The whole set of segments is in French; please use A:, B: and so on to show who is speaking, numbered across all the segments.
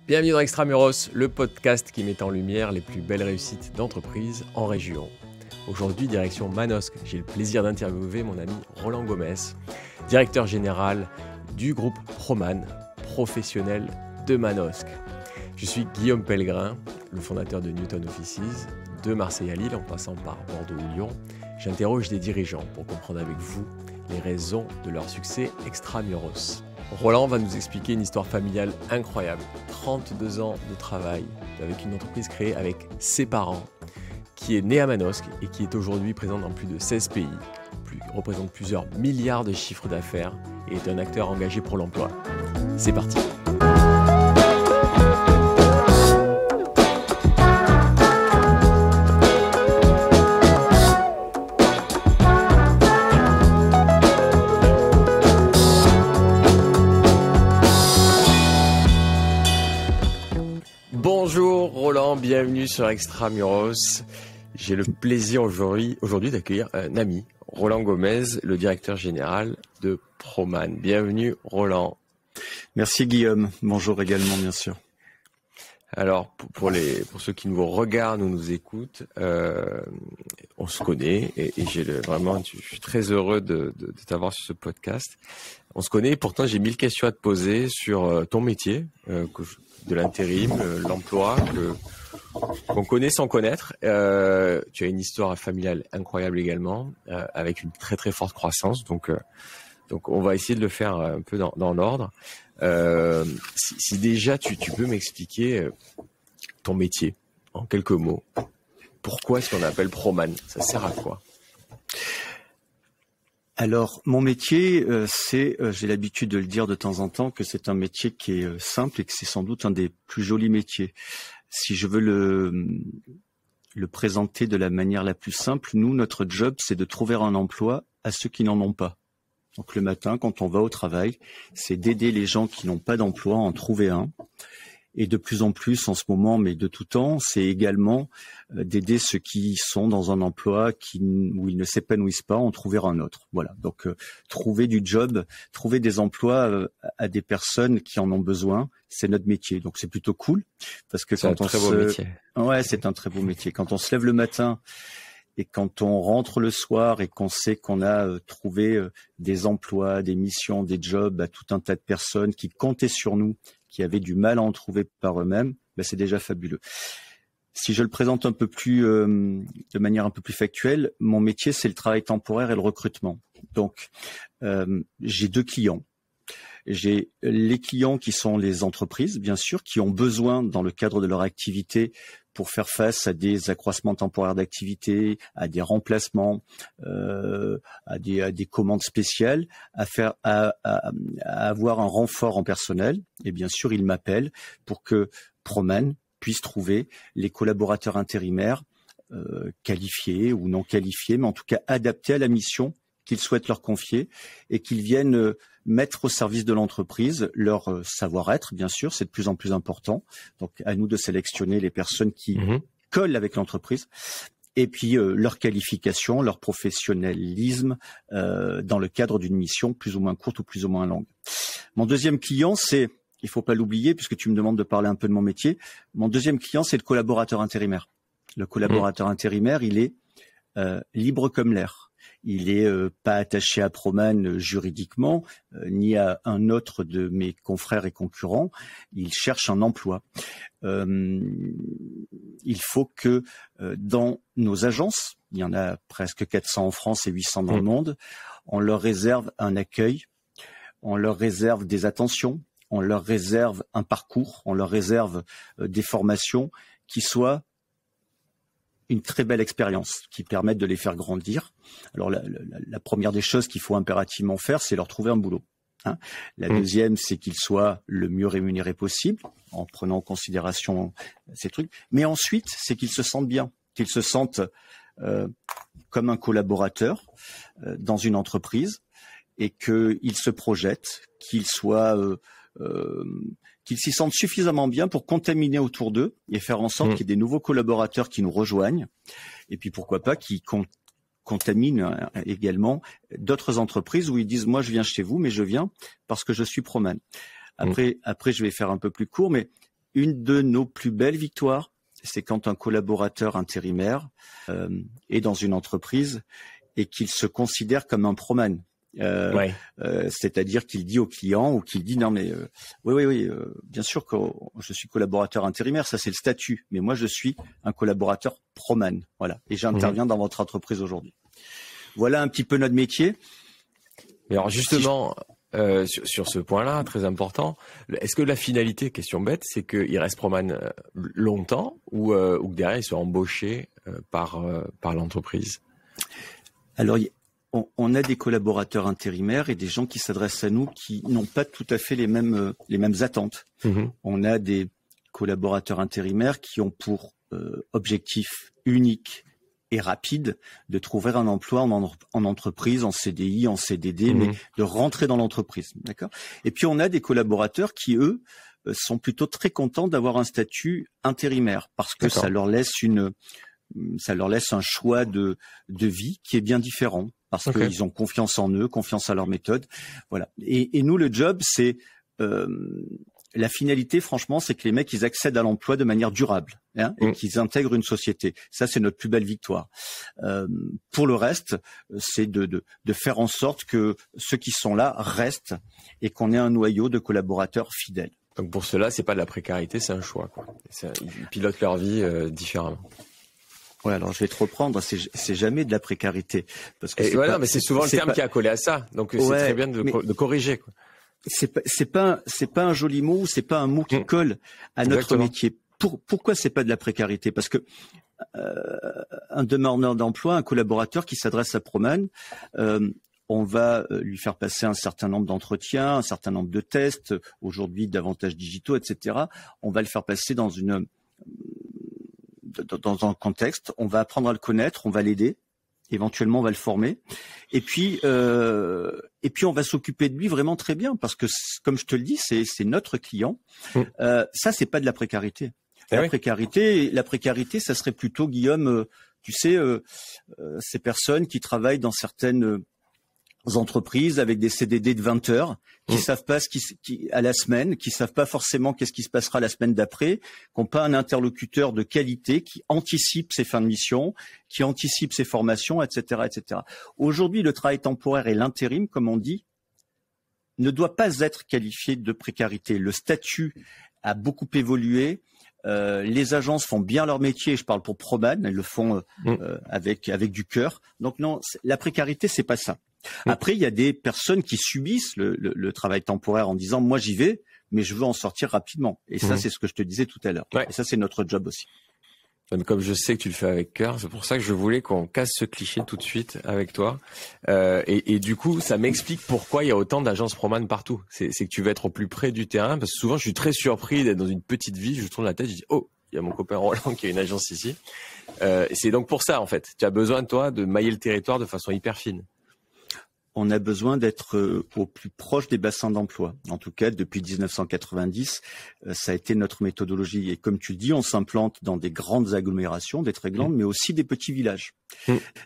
A: Bienvenue dans Extramuros, le podcast qui met en lumière les plus belles réussites d'entreprises en région. Aujourd'hui, direction Manosque. J'ai le plaisir d'interviewer mon ami Roland Gomez, directeur général du groupe Proman, professionnel de Manosque. Je suis Guillaume Pellegrin, le fondateur de Newton Offices, de Marseille à Lille en passant par Bordeaux ou Lyon. J'interroge des dirigeants pour comprendre avec vous les raisons de leur succès extramuros. Roland va nous expliquer une histoire familiale incroyable. 32 ans de travail avec une entreprise créée avec ses parents, qui est née à Manosque et qui est aujourd'hui présente dans plus de 16 pays, représente plusieurs milliards de chiffres d'affaires et est un acteur engagé pour l'emploi. C'est parti. Bonjour Roland, bienvenue sur Extramuros. J'ai le plaisir aujourd'hui d'accueillir un ami, Roland Gomez, le directeur général de Proman. Bienvenue Roland.
B: Merci Guillaume, bonjour également bien sûr.
A: Alors pour ceux qui nous regardent ou nous écoutent, on se connaît et je suis très heureux de t'avoir sur ce podcast. On se connaît et pourtant j'ai 1000 questions à te poser sur ton métier, de l'intérim, l'emploi, qu'on connaît sans connaître. Tu as une histoire familiale incroyable également, avec une très très forte croissance. Donc on va essayer de le faire un peu dans l'ordre. Si déjà tu peux m'expliquer ton métier en quelques mots. Pourquoi est-ce qu'on appelle Proman? Ça sert à quoi?
B: Alors, mon métier, j'ai l'habitude de le dire de temps en temps, que c'est un métier qui est simple et que c'est sans doute un des plus jolis métiers. Si je veux le présenter de la manière la plus simple, nous, notre job, c'est de trouver un emploi à ceux qui n'en ont pas. Donc, le matin, quand on va au travail, c'est d'aider les gens qui n'ont pas d'emploi à en trouver un. Et de plus en plus en ce moment, mais de tout temps, c'est également d'aider ceux qui sont dans un emploi où ils ne s'épanouissent pas, en trouver un autre. Voilà. Donc trouver du job, trouver des emplois à des personnes qui en ont besoin, c'est notre métier. Donc c'est plutôt cool parce que
A: c'est un très beau métier.
B: Ouais, c'est un très beau métier. Quand on se lève le matin et quand on rentre le soir et qu'on sait qu'on a trouvé des emplois, des missions, des jobs à tout un tas de personnes qui comptaient sur nous, qui avaient du mal à en trouver par eux-mêmes, c'est déjà fabuleux. Si je le présente un peu plus, de manière un peu plus factuelle, mon métier, c'est le travail temporaire et le recrutement. Donc, j'ai deux clients. J'ai les clients qui sont les entreprises, bien sûr, qui ont besoin, dans le cadre de leur activité, pour faire face à des accroissements temporaires d'activité, à des remplacements, à des commandes spéciales, à avoir un renfort en personnel. Et bien sûr, ils m'appellent pour que Proman puisse trouver les collaborateurs intérimaires qualifiés ou non qualifiés, mais en tout cas adaptés à la mission qu'ils souhaitent leur confier et qu'ils viennent mettre au service de l'entreprise leur savoir-être, bien sûr, c'est de plus en plus important. Donc, à nous de sélectionner les personnes qui collent avec l'entreprise. Et puis, leur qualification, leur professionnalisme dans le cadre d'une mission plus ou moins courte ou plus ou moins longue. Mon deuxième client, il faut pas l'oublier, puisque tu me demandes de parler un peu de mon métier, mon deuxième client, c'est le collaborateur intérimaire. Le collaborateur intérimaire, il est libre comme l'air. Il est pas attaché à Proman juridiquement, ni à un autre de mes confrères et concurrents. Il cherche un emploi. Il faut que dans nos agences, il y en a presque 400 en France et 800 dans le monde, on leur réserve un accueil, on leur réserve des attentions, on leur réserve un parcours, on leur réserve des formations qui soient une très belle expérience, qui permettent de les faire grandir. Alors la première des choses qu'il faut impérativement faire, c'est leur trouver un boulot. La deuxième, c'est qu'ils soient le mieux rémunérés possible, en prenant en considération ces trucs. Mais ensuite, c'est qu'ils se sentent bien, qu'ils se sentent comme un collaborateur dans une entreprise et qu'ils se projettent, qu'ils s'y sentent suffisamment bien pour contaminer autour d'eux et faire en sorte qu'il y ait des nouveaux collaborateurs qui nous rejoignent. Et puis pourquoi pas qui contaminent également d'autres entreprises où ils disent moi je viens chez vous, mais je viens parce que je suis Proman. Après je vais faire un peu plus court, mais une de nos plus belles victoires, c'est quand un collaborateur intérimaire est dans une entreprise et qu'il se considère comme un proman. C'est-à-dire qu'il dit au client ou qu'il dit non mais oui, bien sûr que je suis collaborateur intérimaire, ça c'est le statut, mais moi je suis un collaborateur proman, voilà, et j'interviens dans votre entreprise aujourd'hui. Voilà un petit peu notre métier.
A: Et alors justement, sur ce point-là, très important, est-ce que la finalité, question bête, c'est qu'il reste proman longtemps ou que derrière il soit embauché par l'entreprise?
B: Alors on a des collaborateurs intérimaires et des gens qui s'adressent à nous qui n'ont pas tout à fait les mêmes attentes. On a des collaborateurs intérimaires qui ont pour objectif unique et rapide de trouver un emploi en entreprise, en CDI, en CDD, mais de rentrer dans l'entreprise, d'accord ? Et puis on a des collaborateurs qui, eux, sont plutôt très contents d'avoir un statut intérimaire parce que ça leur laisse un choix de vie qui est bien différent. Parce qu'ils ont confiance en eux, confiance à leur méthode, voilà. Et nous, le job, c'est la finalité, franchement, c'est que les mecs, ils accèdent à l'emploi de manière durable, et qu'ils intègrent une société. Ça, c'est notre plus belle victoire. Pour le reste, c'est de faire en sorte que ceux qui sont là restent et qu'on ait un noyau de collaborateurs fidèles.
A: Donc pour cela, c'est pas de la précarité, c'est un choix, quoi. Ils pilotent leur vie différemment.
B: Ouais, alors je vais te reprendre, c'est jamais de la précarité, parce que
A: mais c'est souvent le terme qui a collé à ça, donc c'est très bien de corriger, quoi.
B: C'est pas un joli mot, c'est pas un mot qui colle à notre métier. Pourquoi c'est pas de la précarité? Parce que un demandeur d'emploi, un collaborateur qui s'adresse à Proman, on va lui faire passer un certain nombre d'entretiens, un certain nombre de tests, aujourd'hui davantage digitaux, etc. On va le faire passer dans un contexte, on va apprendre à le connaître, on va l'aider, éventuellement on va le former, et puis on va s'occuper de lui vraiment très bien, parce que comme je te le dis, c'est notre client. Ça, c'est pas de la précarité. La précarité, ça serait plutôt, Guillaume, tu sais, ces personnes qui travaillent dans certaines entreprises avec des CDD de 20 heures, qui savent pas à la semaine, qui savent pas forcément qu'est-ce qui se passera la semaine d'après, qui n'ont pas un interlocuteur de qualité qui anticipe ses fins de mission, qui anticipe ses formations, etc., etc. Aujourd'hui, le travail temporaire et l'intérim, comme on dit, ne doit pas être qualifié de précarité. Le statut a beaucoup évolué. Les agences font bien leur métier. Je parle pour Proman, elles le font avec du cœur. Donc non, la précarité, c'est pas ça. Après, il y a des personnes qui subissent le travail temporaire en disant moi j'y vais, mais je veux en sortir rapidement. Et ça, c'est ce que je te disais tout à l'heure. Et ça, c'est notre job aussi.
A: Comme je sais que tu le fais avec cœur, c'est pour ça que je voulais qu'on casse ce cliché tout de suite avec toi. Et du coup, ça m'explique pourquoi il y a autant d'agences Proman partout. C'est que tu veux être au plus près du terrain, parce que souvent je suis très surpris d'être dans une petite ville, je tourne la tête, je dis oh, il y a mon copain Roland qui a une agence ici. C'est donc pour ça en fait. Tu as besoin toi de mailler le territoire de façon hyper fine.
B: On a besoin d'être au plus proche des bassins d'emploi. En tout cas, depuis 1990, ça a été notre méthodologie. Et comme tu le dis, on s'implante dans des grandes agglomérations, des très grandes, mais aussi des petits villages.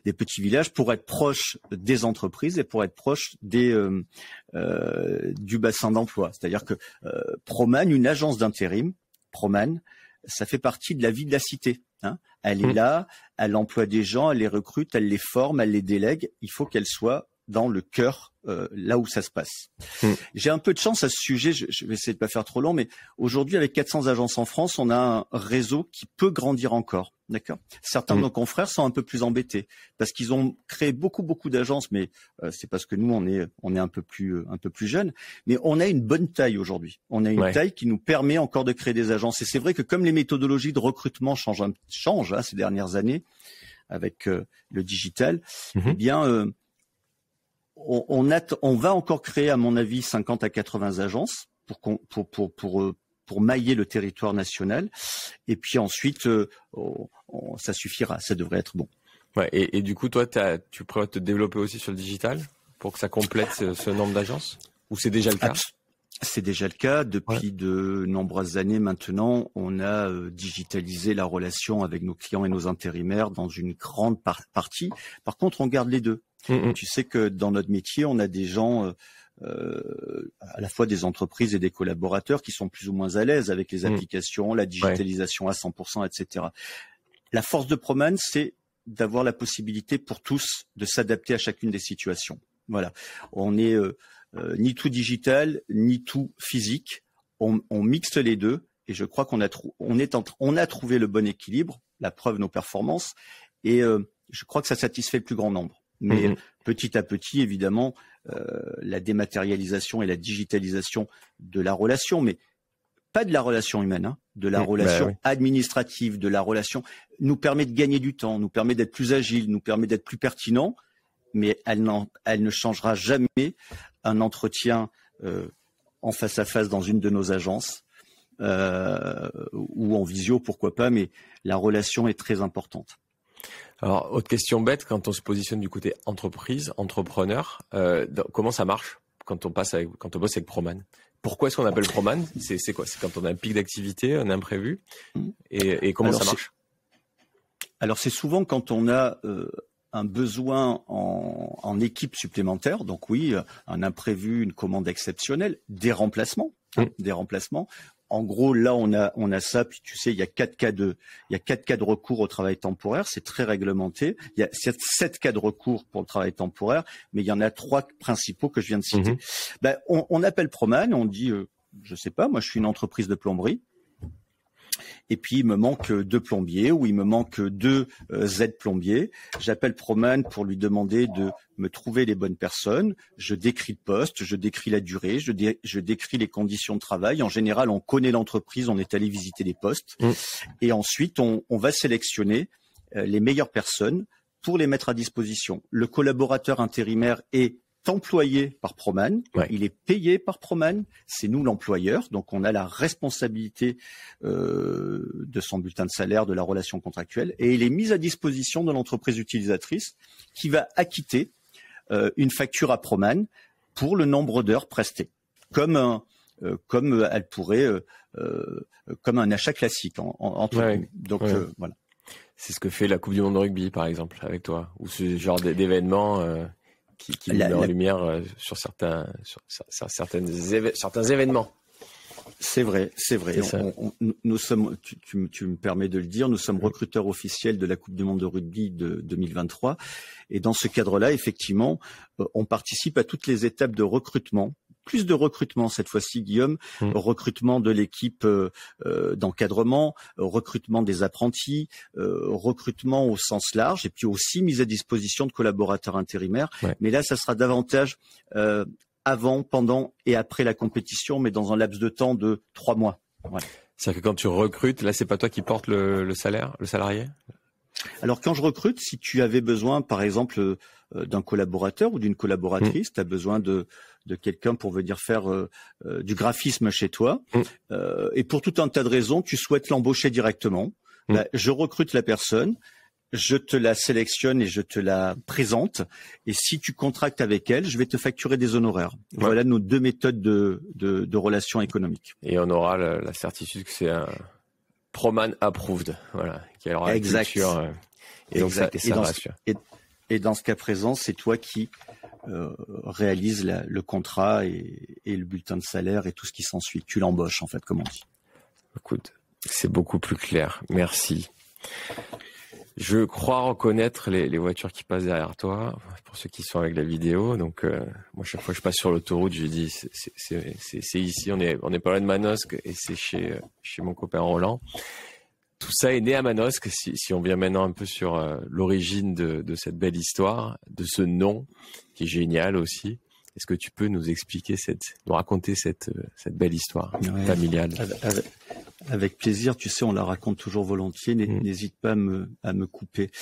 B: Des petits villages pour être proche des entreprises et pour être proche du bassin d'emploi. C'est-à-dire que Proman, une agence d'intérim, Proman, ça fait partie de la vie de la cité. Elle est là, elle emploie des gens, elle les recrute, elle les forme, elle les délègue. Il faut qu'elle soit dans le cœur, là où ça se passe. J'ai un peu de chance à ce sujet, je vais essayer de pas faire trop long, mais aujourd'hui, avec 400 agences en France, on a un réseau qui peut grandir encore. D'accord. Certains de nos confrères sont un peu plus embêtés parce qu'ils ont créé beaucoup d'agences, mais c'est parce que nous on est un peu plus jeunes. Mais on a une bonne taille aujourd'hui. On a une taille qui nous permet encore de créer des agences. Et c'est vrai que comme les méthodologies de recrutement changent ces dernières années avec le digital, eh bien on va encore créer, à mon avis, 50 à 80 agences pour mailler le territoire national. Et puis ensuite, ça suffira, ça devrait être bon.
A: Ouais, et du coup, toi, tu prévois te développer aussi sur le digital pour que ça complète ce nombre d'agences? Ou c'est déjà le cas?
B: C'est déjà le cas. Depuis de nombreuses années maintenant, on a digitalisé la relation avec nos clients et nos intérimaires dans une grande partie. Par contre, on garde les deux. Tu sais que dans notre métier, on a des gens à la fois des entreprises et des collaborateurs qui sont plus ou moins à l'aise avec les applications, la digitalisation à 100%, etc. La force de Proman, c'est d'avoir la possibilité pour tous de s'adapter à chacune des situations. Voilà, on est ni tout digital, ni tout physique. On mixte les deux, et je crois qu'on a trouvé le bon équilibre. La preuve, nos performances, et je crois que ça satisfait le plus grand nombre. Mais petit à petit, évidemment, la dématérialisation et la digitalisation de la relation, mais pas de la relation humaine, hein, de la relation administrative, de la relation, nous permet de gagner du temps, nous permet d'être plus agile, nous permet d'être plus pertinent, mais elle ne changera jamais un entretien en face à face dans une de nos agences ou en visio, pourquoi pas, mais la relation est très importante.
A: Alors, autre question bête, quand on se positionne du côté entreprise, entrepreneur, comment ça marche quand on bosse avec Proman? Pourquoi est-ce qu'on appelle Proman? C'est quoi? C'est quand on a un pic d'activité, un imprévu, et comment ça marche?
B: Alors, c'est souvent quand on a un besoin en équipe supplémentaire, donc oui, un imprévu, une commande exceptionnelle, des remplacements. En gros, là, on a ça. Puis tu sais, il y a 4 cas de recours au travail temporaire. C'est très réglementé. Il y a 7 cas de recours pour le travail temporaire, mais il y en a 3 principaux que je viens de citer. Ben, on appelle Proman, on dit, je sais pas, moi, je suis une entreprise de plomberie. Et puis, il me manque 2 plombiers ou il me manque 2 aides-plombiers. J'appelle Proman pour lui demander de me trouver les bonnes personnes. Je décris le poste, je décris la durée, je décris les conditions de travail. En général, on connaît l'entreprise, on est allé visiter les postes. Et ensuite, on va sélectionner les meilleures personnes pour les mettre à disposition. Le collaborateur intérimaire est employé par Proman, il est payé par Proman, c'est nous l'employeur, donc on a la responsabilité de son bulletin de salaire, de la relation contractuelle, et il est mis à disposition de l'entreprise utilisatrice qui va acquitter une facture à Proman pour le nombre d'heures prestées, comme elle pourrait, comme un achat classique Donc voilà.
A: C'est ce que fait la Coupe du Monde de rugby, par exemple, avec toi, ou ce genre d'événements. Qui met en lumière sur certains événements.
B: C'est vrai. Nous sommes, tu me permets de le dire, nous sommes recruteurs officiels de la Coupe du Monde de rugby de 2023. Et dans ce cadre-là, effectivement, on participe à toutes les étapes de recrutement. Plus de recrutement cette fois-ci, Guillaume, recrutement de l'équipe d'encadrement, recrutement des apprentis, recrutement au sens large, et puis aussi mise à disposition de collaborateurs intérimaires. Mais là, ça sera davantage avant, pendant et après la compétition, mais dans un laps de temps de 3 mois. Voilà.
A: C'est-à-dire que quand tu recrutes, là, c'est pas toi qui portes le salaire, le salarié?
B: Alors quand je recrute, si tu avais besoin, par exemple, d'un collaborateur ou d'une collaboratrice, tu as besoin de quelqu'un pour venir faire du graphisme chez toi, et pour tout un tas de raisons, tu souhaites l'embaucher directement. Bah, je recrute la personne, je te la sélectionne et je te la présente, et si tu contractes avec elle, je vais te facturer des honoraires. Voilà nos 2 méthodes de relations économiques.
A: Et on aura la certitude que c'est un Proman approved, voilà, qui aura
B: exact.
A: Culture, et donc ça rassure.
B: Et dans ce cas présent, c'est toi qui réalise le contrat et le bulletin de salaire et tout ce qui s'ensuit. Tu l'embauches, en fait, comme on dit.
A: Écoute, c'est beaucoup plus clair. Merci. Je crois reconnaître les voitures qui passent derrière toi, pour ceux qui sont avec la vidéo. Donc, moi, chaque fois que je passe sur l'autoroute, je dis, c'est ici, on est pas loin de Manosque, et c'est chez mon copain Roland. Tout ça est né à Manosque. Si on vient maintenant un peu sur l'origine de cette belle histoire, de ce nom qui est génial aussi, est-ce que tu peux nous expliquer, nous raconter cette belle histoire familiale?
B: Avec plaisir. Tu sais, on la raconte toujours volontiers. N'hésite pas à me couper.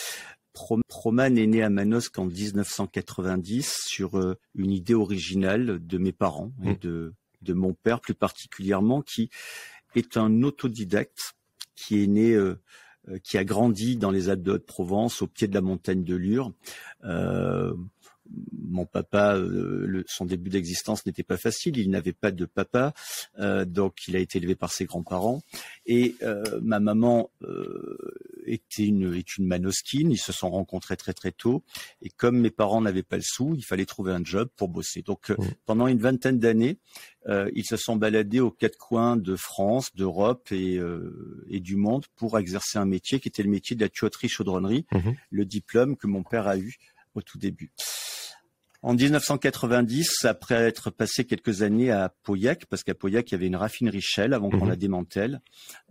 B: Proman est né à Manosque en 1990 sur une idée originale de mes parents et de mon père plus particulièrement, qui est un autodidacte, qui est né, qui a grandi dans les Alpes de Haute-Provence, au pied de la montagne de Lure. Mon papa, son début d'existence n'était pas facile. Il n'avait pas de papa, donc il a été élevé par ses grands-parents. Et ma maman est une manosquine. Ils se sont rencontrés très très tôt. Et comme mes parents n'avaient pas le sou, il fallait trouver un job pour bosser. Donc pendant une vingtaine d'années, ils se sont baladés aux quatre coins de France, d'Europe et du monde pour exercer un métier qui était le métier de la tuyauterie-chaudronnerie, le diplôme que mon père a eu au tout début. En 1990, après être passé quelques années à Pauillac, parce qu'à Pauillac, il y avait une raffinerie Shell avant qu'on la démantèle,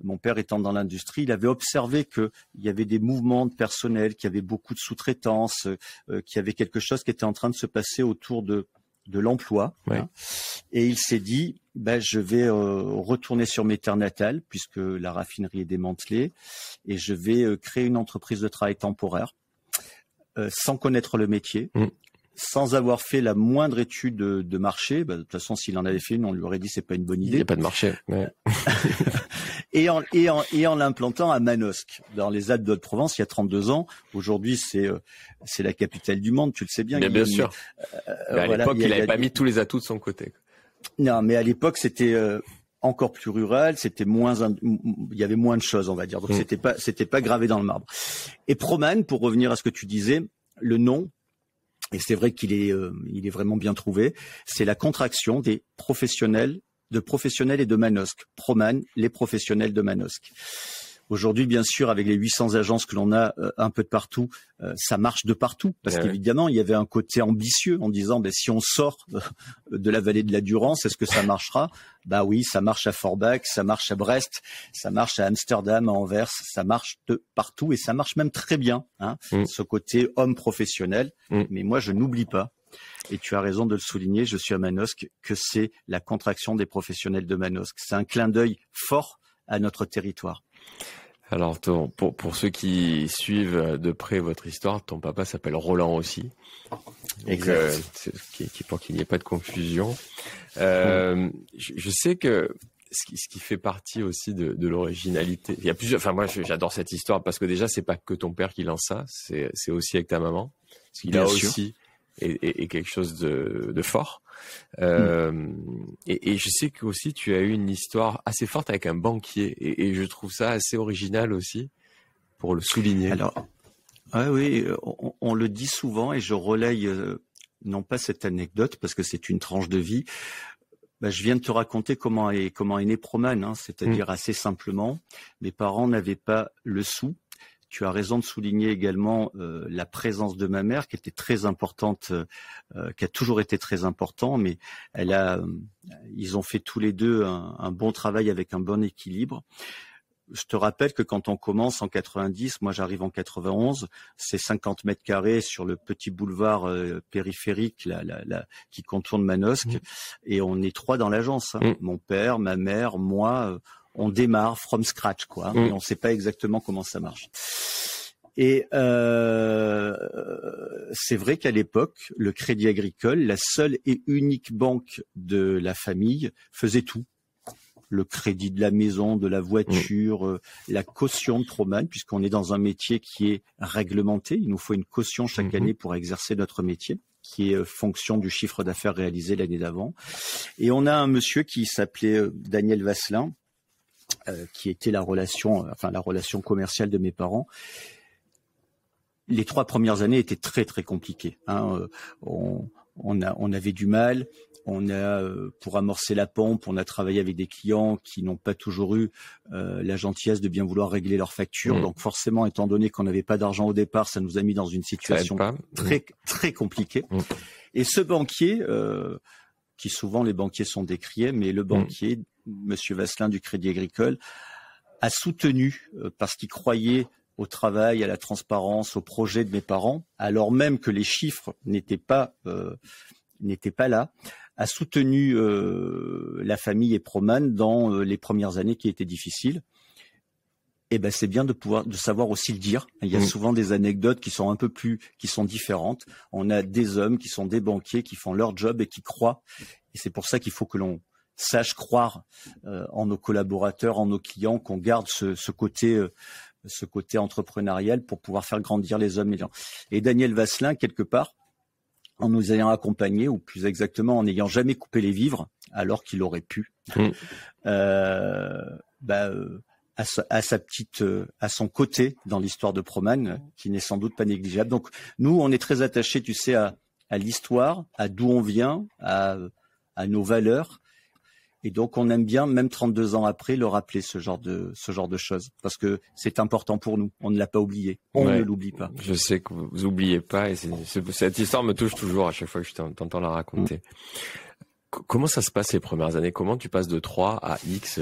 B: mon père étant dans l'industrie, il avait observé qu'il y avait des mouvements de personnel, qu'il y avait beaucoup de sous-traitance, qu'il y avait quelque chose qui était en train de se passer autour de l'emploi.
A: Ouais.
B: Hein. Et il s'est dit, je vais retourner sur mes terres natales, puisque la raffinerie est démantelée, et je vais créer une entreprise de travail temporaire, sans connaître le métier. Sans avoir fait la moindre étude de marché. De toute façon, s'il en avait fait une, on lui aurait dit c'est pas une bonne idée.
A: Il n'y a pas de marché. Ouais.
B: et en l'implantant à Manosque, dans les Alpes de Haute-Provence, il y a 32 ans. Aujourd'hui, c'est la capitale du monde, tu le sais bien.
A: Bien sûr. À l'époque, il n'avait pas mis tous les atouts de son côté.
B: Non, mais à l'époque, c'était encore plus rural, il y avait moins de choses, on va dire. Donc c'était pas gravé dans le marbre. Et Proman, pour revenir à ce que tu disais, le nom, et c'est vrai qu'il est vraiment bien trouvé, c'est la contraction des professionnels et de Manosque. Proman, les professionnels de Manosque. Aujourd'hui, bien sûr, avec les 800 agences que l'on a un peu de partout, ça marche de partout. Parce qu'évidemment, il y avait un côté ambitieux en disant, si on sort de la vallée de la Durance, est-ce que ça marchera? Oui, ça marche à Forbach, ça marche à Brest, ça marche à Amsterdam, à Anvers, ça marche de partout et ça marche même très bien, hein, ce côté homme professionnel. Mais moi, je n'oublie pas. Et tu as raison de le souligner, je suis à Manosque, que c'est la contraction des professionnels de Manosque. C'est un clin d'œil fort à notre territoire.
A: Alors, pour ceux qui suivent de près votre histoire, ton papa s'appelle Roland aussi.
B: Exact.
A: Pour qu'il n'y ait pas de confusion. Je sais que ce qui fait partie aussi de l'originalité. Il y a plusieurs. Enfin, moi, j'adore cette histoire parce que déjà, c'est pas que ton père qui lance ça, c'est aussi avec ta maman. Parce qu'il a aussi et quelque chose de fort. Et je sais que aussi tu as eu une histoire assez forte avec un banquier et je trouve ça assez original aussi pour le souligner.
B: Alors, oui, on le dit souvent et je relaye non pas cette anecdote parce que c'est une tranche de vie. Je viens de te raconter comment est né Proman, hein, c'est-à-dire assez simplement, mes parents n'avaient pas le sou. Tu as raison de souligner également la présence de ma mère qui était très importante, qui a toujours été très important, mais ils ont fait tous les deux un bon travail avec un bon équilibre. Je te rappelle que quand on commence en 90, moi j'arrive en 91, c'est 50 mètres carrés sur le petit boulevard périphérique qui contourne Manosque, et on est 3 dans l'agence. Hein. Mon père, ma mère, moi. On démarre from scratch, quoi. Et on ne sait pas exactement comment ça marche. Et c'est vrai qu'à l'époque, le Crédit Agricole, la seule et unique banque de la famille, faisait tout. Le crédit de la maison, de la voiture, la caution de Proman, puisqu'on est dans un métier qui est réglementé. Il nous faut une caution chaque année pour exercer notre métier, qui est fonction du chiffre d'affaires réalisé l'année d'avant. Et on a un monsieur qui s'appelait Daniel Vasselin, qui était la relation commerciale de mes parents. Les 3 premières années étaient très très compliquées. Hein. On avait du mal. Pour amorcer la pompe, on a travaillé avec des clients qui n'ont pas toujours eu la gentillesse de bien vouloir régler leurs factures. Donc forcément, étant donné qu'on n'avait pas d'argent au départ, ça nous a mis dans une situation très très compliquée. Et ce banquier, qui souvent les banquiers sont décriés, mais le banquier, Monsieur Vasselin du Crédit Agricole, a soutenu parce qu'il croyait au travail, à la transparence, au projet de mes parents, alors même que les chiffres n'étaient pas là, a soutenu la famille et Proman dans les premières années qui étaient difficiles. Et c'est bien de savoir aussi le dire. Il y a souvent des anecdotes qui sont différentes. On a des hommes qui sont des banquiers qui font leur job et qui croient. Et c'est pour ça qu'il faut que l'on sache croire en nos collaborateurs, en nos clients, qu'on garde ce côté entrepreneurial pour pouvoir faire grandir les hommes et les gens. Et Daniel Vasselin, quelque part, en nous ayant accompagnés, ou plus exactement en n'ayant jamais coupé les vivres, alors qu'il aurait pu, a à son côté dans l'histoire de Proman, qui n'est sans doute pas négligeable. Donc nous, on est très attachés, tu sais, à l'histoire, à d'où on vient, à nos valeurs. Et donc on aime bien, même 32 ans après, le rappeler ce genre de choses, parce que c'est important pour nous. On ne l'a pas oublié, on ne l'oublie pas.
A: Je sais que vous oubliez pas, et cette histoire me touche toujours à chaque fois que je t'entends la raconter. Comment ça se passe les premières années? Comment tu passes de 3 à X?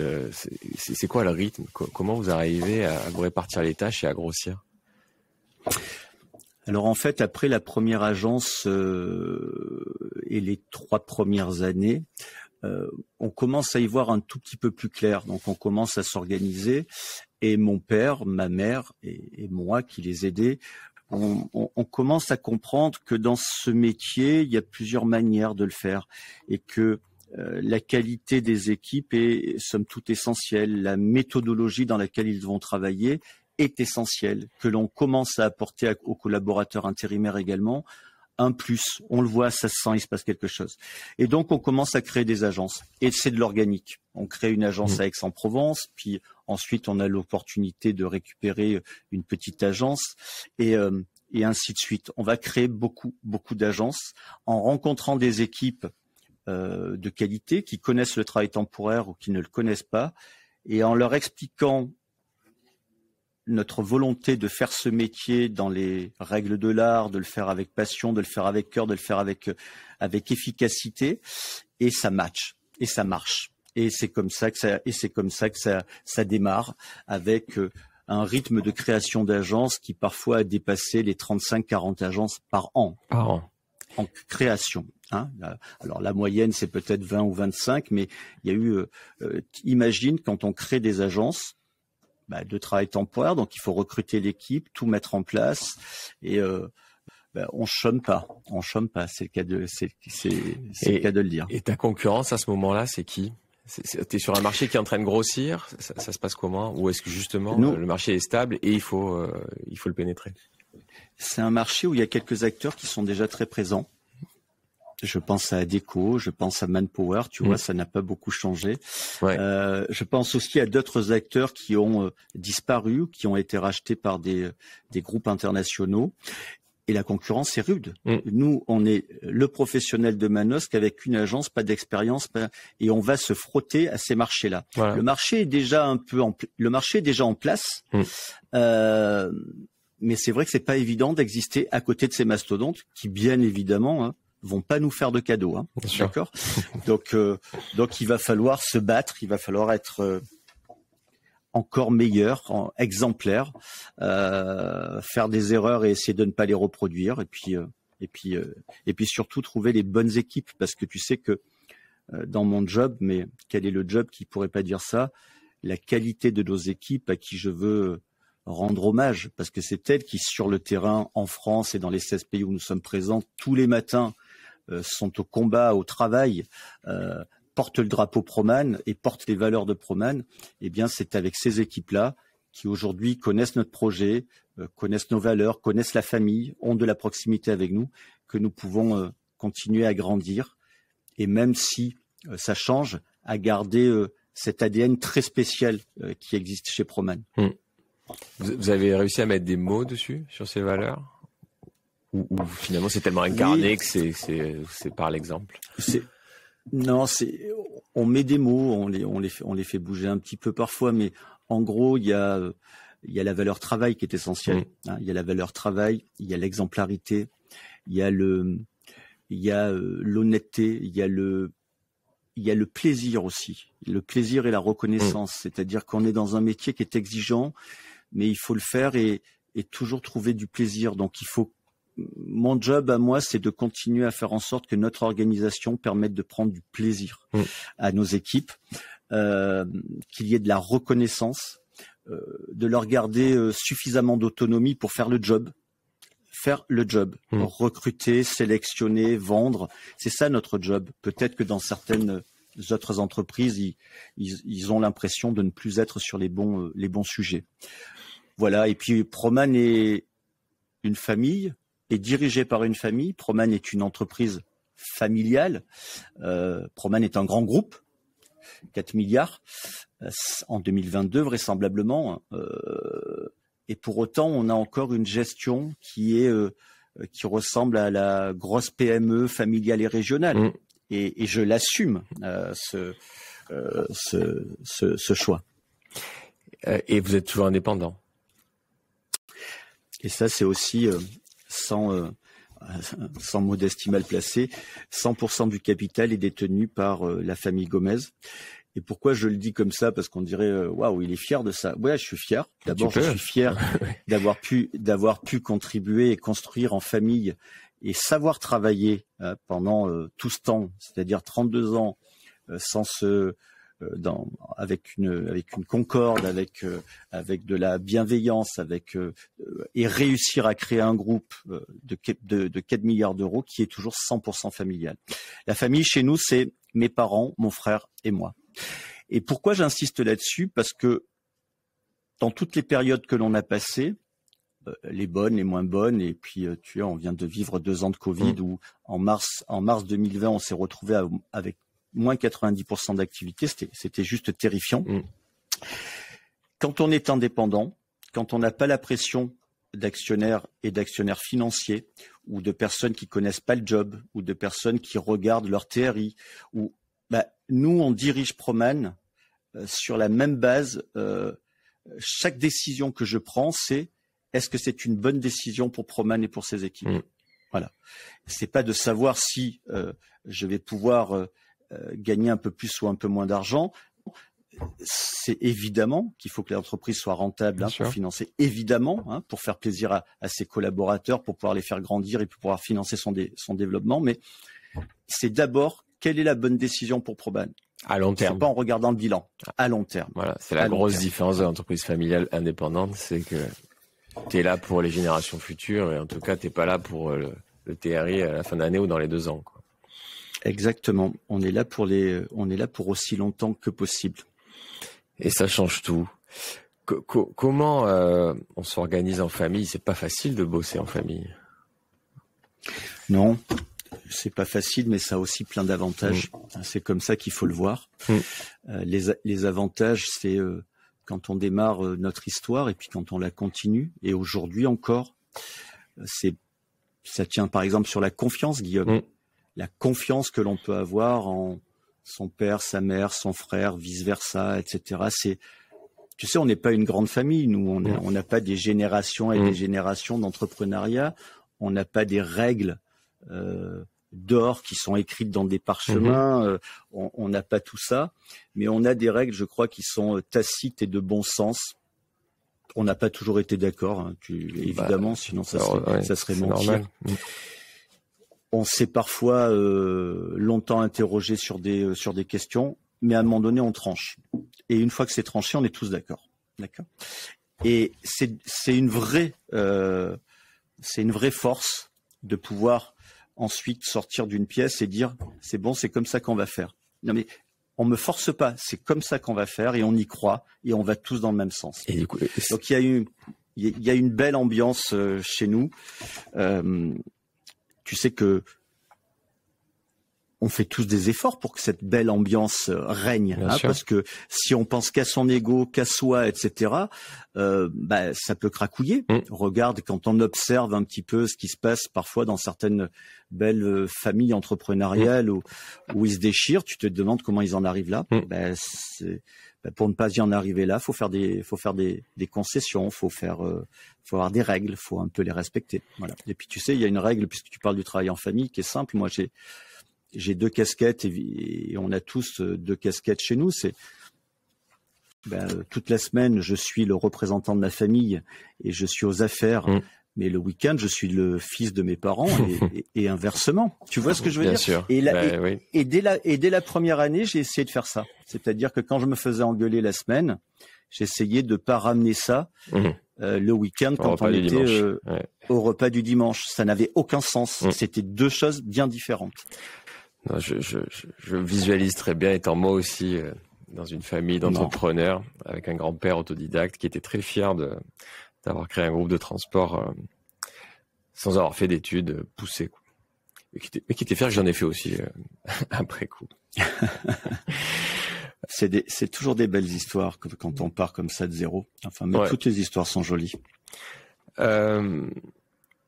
A: C'est quoi le rythme? Comment vous arrivez à vous répartir les tâches et à grossir?
B: Alors en fait, après la première agence et les 3 premières années, on commence à y voir un tout petit peu plus clair. Donc on commence à s'organiser, et mon père, ma mère et moi qui les aidais, on commence à comprendre que dans ce métier, il y a plusieurs manières de le faire, et que la qualité des équipes est somme toute essentielle. La méthodologie dans laquelle ils vont travailler est essentielle, que l'on commence à apporter aux collaborateurs intérimaires également un plus. On le voit, ça se sent, il se passe quelque chose. Et donc, on commence à créer des agences. Et c'est de l'organique. On crée une agence à Aix-en-Provence, puis ensuite, on a l'opportunité de récupérer une petite agence, et ainsi de suite. On va créer beaucoup d'agences en rencontrant des équipes de qualité qui connaissent le travail temporaire ou qui ne le connaissent pas, et en leur expliquant notre volonté de faire ce métier dans les règles de l'art, de le faire avec passion, de le faire avec cœur, de le faire avec efficacité, et ça match, et ça marche. Et c'est comme ça que ça démarre, avec un rythme de création d'agences qui parfois a dépassé les 35-40 agences par an. En création. Hein. Alors la moyenne, c'est peut-être 20 ou 25, mais il y a eu, imagine, quand on crée des agences de travail temporaire, donc il faut recruter l'équipe, tout mettre en place, et on chôme pas, c'est le cas de le dire.
A: Et ta concurrence à ce moment-là, c'est qui? T'es sur un marché qui est en train de grossir, ça se passe comment? Ou est-ce que justement le marché est stable et il faut le pénétrer?
B: C'est un marché où il y a quelques acteurs qui sont déjà très présents. Je pense à Adecco, je pense à Manpower, tu vois, ça n'a pas beaucoup changé.
A: Ouais.
B: Je pense aussi à d'autres acteurs qui ont disparu, qui ont été rachetés par des groupes internationaux. Et la concurrence est rude. Nous, on est le professionnel de Manosque avec une agence, pas d'expérience, et on va se frotter à ces marchés-là. Voilà. Le marché est déjà en place. Mais c'est vrai que c'est pas évident d'exister à côté de ces mastodontes qui, bien évidemment, vont pas nous faire de cadeaux, d'accord. Donc il va falloir se battre, il va falloir être encore meilleur, exemplaire, faire des erreurs et essayer de ne pas les reproduire, et puis surtout trouver les bonnes équipes, parce que tu sais que dans mon job, mais quel est le job qui pourrait pas dire ça, la qualité de nos équipes à qui je veux rendre hommage, parce que c'est elles qui, sur le terrain, en France et dans les 16 pays où nous sommes présents, tous les matins, sont au combat, au travail, portent le drapeau Proman et portent les valeurs de Proman. Eh bien, c'est avec ces équipes-là qui aujourd'hui connaissent notre projet, connaissent nos valeurs, connaissent la famille, ont de la proximité avec nous, que nous pouvons continuer à grandir. Et même si ça change, à garder cet ADN très spécial qui existe chez Proman.
A: Vous avez réussi à mettre des mots dessus, sur ces valeurs? Ou finalement c'est tellement incarné que c'est par l'exemple?
B: Non, on met des mots, on les fait bouger un petit peu parfois, mais en gros il y a la valeur travail qui est essentielle. Il y a la valeur travail, il y a l'exemplarité, il y a l'honnêteté, il y a le plaisir aussi, le plaisir et la reconnaissance. C'est-à-dire qu'on est dans un métier qui est exigeant, mais il faut le faire et toujours trouver du plaisir. Donc mon job à moi, c'est de continuer à faire en sorte que notre organisation permette de prendre du plaisir à nos équipes, qu'il y ait de la reconnaissance, de leur garder suffisamment d'autonomie pour faire le job. Recruter, sélectionner, vendre, c'est ça notre job. Peut-être que dans certaines autres entreprises, ils ont l'impression de ne plus être sur les bons sujets. Voilà. Et puis Proman est une famille, est dirigé par une famille. Proman est une entreprise familiale. Proman est un grand groupe. 4 milliards en 2022 vraisemblablement. Et pour autant, on a encore une gestion qui ressemble à la grosse PME familiale et régionale. Et je l'assume, ce choix.
A: Et vous êtes toujours indépendant.
B: Et ça, c'est aussi sans modestie mal placée, 100% du capital est détenu par la famille Gomez. Et pourquoi je le dis comme ça? Parce qu'on dirait waouh, il est fier de ça. Ouais, je suis fier. D'abord, je suis fier d'avoir pu contribuer et construire en famille et savoir travailler pendant tout ce temps, c'est-à-dire 32 ans, avec une concorde, avec de la bienveillance, et réussir à créer un groupe de 4 milliards d'euros qui est toujours 100% familial. La famille chez nous, c'est mes parents, mon frère et moi. Et pourquoi j'insiste là-dessus? Parce que dans toutes les périodes que l'on a passées, les bonnes, les moins bonnes, et puis tu vois, on vient de vivre 2 ans de Covid où en mars 2020, on s'est retrouvé avec moins 90% d'activité, c'était juste terrifiant. Quand on est indépendant, quand on n'a pas la pression d'actionnaires et d'actionnaires financiers, ou de personnes qui connaissent pas le job, ou de personnes qui regardent leur TRI, nous, on dirige Proman sur la même base. Chaque décision que je prends, c'est est-ce que c'est une bonne décision pour Proman et pour ses équipes? Voilà. C'est pas de savoir si je vais pouvoir gagner un peu plus ou un peu moins d'argent. C'est évidemment qu'il faut que l'entreprise soit rentable pour financer, évidemment, pour faire plaisir à ses collaborateurs, pour pouvoir les faire grandir et pour pouvoir financer son développement. Mais c'est d'abord quelle est la bonne décision pour Proman
A: à long terme.
B: C'est pas en regardant le bilan, à long terme.
A: Voilà, c'est la grosse différence de l'entreprise familiale indépendante, c'est que tu es là pour les générations futures et en tout cas, tu n'es pas là pour le TRI à la fin d'année ou dans les 2 ans, quoi.
B: Exactement. On est là pour aussi longtemps que possible.
A: Et ça change tout. Comment on s'organise en famille? C'est pas facile de bosser en famille.
B: Non, c'est pas facile, mais ça a aussi plein d'avantages. C'est comme ça qu'il faut le voir. Les avantages, c'est quand on démarre notre histoire et puis quand on la continue. Et aujourd'hui encore, ça tient par exemple sur la confiance, Guillaume. La confiance que l'on peut avoir en son père, sa mère, son frère, vice-versa, etc. Tu sais, on n'est pas une grande famille. Nous, on n'a pas des générations et des générations d'entrepreneuriat. On n'a pas des règles d'or qui sont écrites dans des parchemins. On n'a pas tout ça. Mais on a des règles, je crois, qui sont tacites et de bon sens. On n'a pas toujours été d'accord, évidemment, sinon ça serait mentir. On s'est parfois longtemps interrogé sur des questions, mais à un moment donné, on tranche. Et une fois que c'est tranché, on est tous d'accord. D'accord. Et c'est une vraie force de pouvoir ensuite sortir d'une pièce et dire c'est bon, c'est comme ça qu'on va faire. Non mais on me force pas, c'est comme ça qu'on va faire et on y croit et on va tous dans le même sens. Et du coup, donc il y a une belle ambiance chez nous. Tu sais que on fait tous des efforts pour que cette belle ambiance règne, parce que si on pense qu'à son ego, qu'à soi, etc., ça peut cracouiller. Regarde quand on observe un petit peu ce qui se passe parfois dans certaines belles familles entrepreneuriales où ils se déchirent, tu te demandes comment ils en arrivent là. Pour ne pas y en arriver là, faut faire des concessions, faut avoir des règles, faut un peu les respecter. Voilà. Et puis tu sais, il y a une règle puisque tu parles du travail en famille qui est simple. Moi, j'ai 2 casquettes et on a tous 2 casquettes chez nous. C'est toute la semaine, je suis le représentant de ma famille et je suis aux affaires. Mais le week-end, je suis le fils de mes parents et inversement. Tu vois ce que je veux dire?
A: Sûr.
B: Et dès la première année, j'ai essayé de faire ça. C'est-à-dire que quand je me faisais engueuler la semaine, j'essayais de pas ramener ça le week-end quand on était au repas du dimanche. Ça n'avait aucun sens. C'était 2 choses bien différentes.
A: Non, je visualise très bien étant moi aussi dans une famille d'entrepreneurs avec un grand-père autodidacte qui était très fier d'avoir créé un groupe de transport sans avoir fait d'études poussées, quoi. Mais qui était fier que j'en ai fait aussi après coup.
B: C'est toujours des belles histoires quand on part comme ça de zéro. Enfin, mais toutes les histoires sont jolies.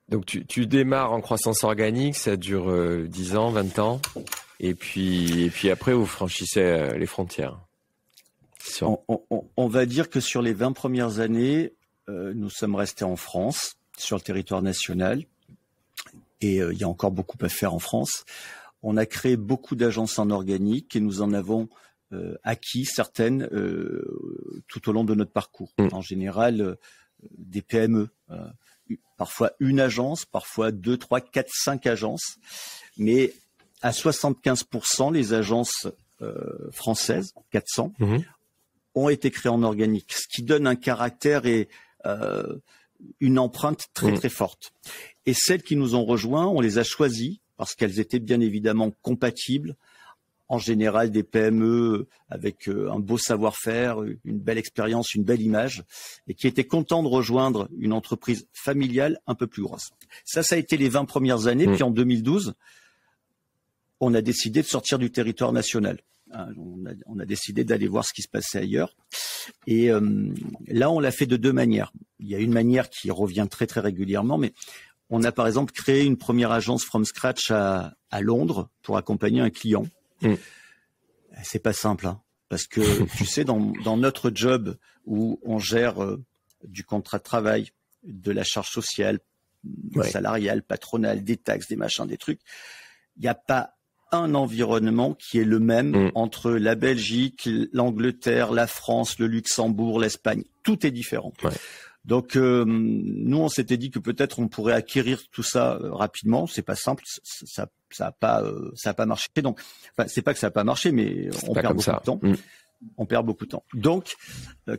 A: Donc tu démarres en croissance organique, ça dure 10 ans, 20 ans, et puis après vous franchissez les frontières.
B: On va dire que sur les 20 premières années, nous sommes restés en France, sur le territoire national, et il y a encore beaucoup à faire en France. On a créé beaucoup d'agences en organique et nous en avons acquis certaines tout au long de notre parcours. En général, des PME, parfois une agence, parfois 2, 3, 4, 5 agences, mais à 75%, les agences françaises, 400, ont été créées en organique, ce qui donne un caractère et une empreinte très très forte. Et celles qui nous ont rejoints, on les a choisies parce qu'elles étaient bien évidemment compatibles, en général des PME avec un beau savoir-faire, une belle expérience, une belle image, et qui étaient contents de rejoindre une entreprise familiale un peu plus grosse. Ça a été les 20 premières années, puis en 2012, on a décidé de sortir du territoire national. On a décidé d'aller voir ce qui se passait ailleurs. Et là, on l'a fait de deux manières. Il y a une manière qui revient très très régulièrement, mais on a par exemple créé une première agence from scratch à Londres pour accompagner un client. C'est pas simple, hein, parce que tu sais, dans notre job où on gère du contrat de travail, de la charge sociale, salariale, patronale, des taxes, des machins, des trucs, il n'y a pas un environnement qui est le même entre la Belgique, l'Angleterre, la France, le Luxembourg, l'Espagne. Tout est différent. Donc nous, on s'était dit que peut-être on pourrait acquérir tout ça rapidement. C'est pas simple, ça a pas marché. Donc, enfin, c'est pas que ça a pas marché, mais on perd beaucoup de temps. On perd beaucoup de temps. Donc,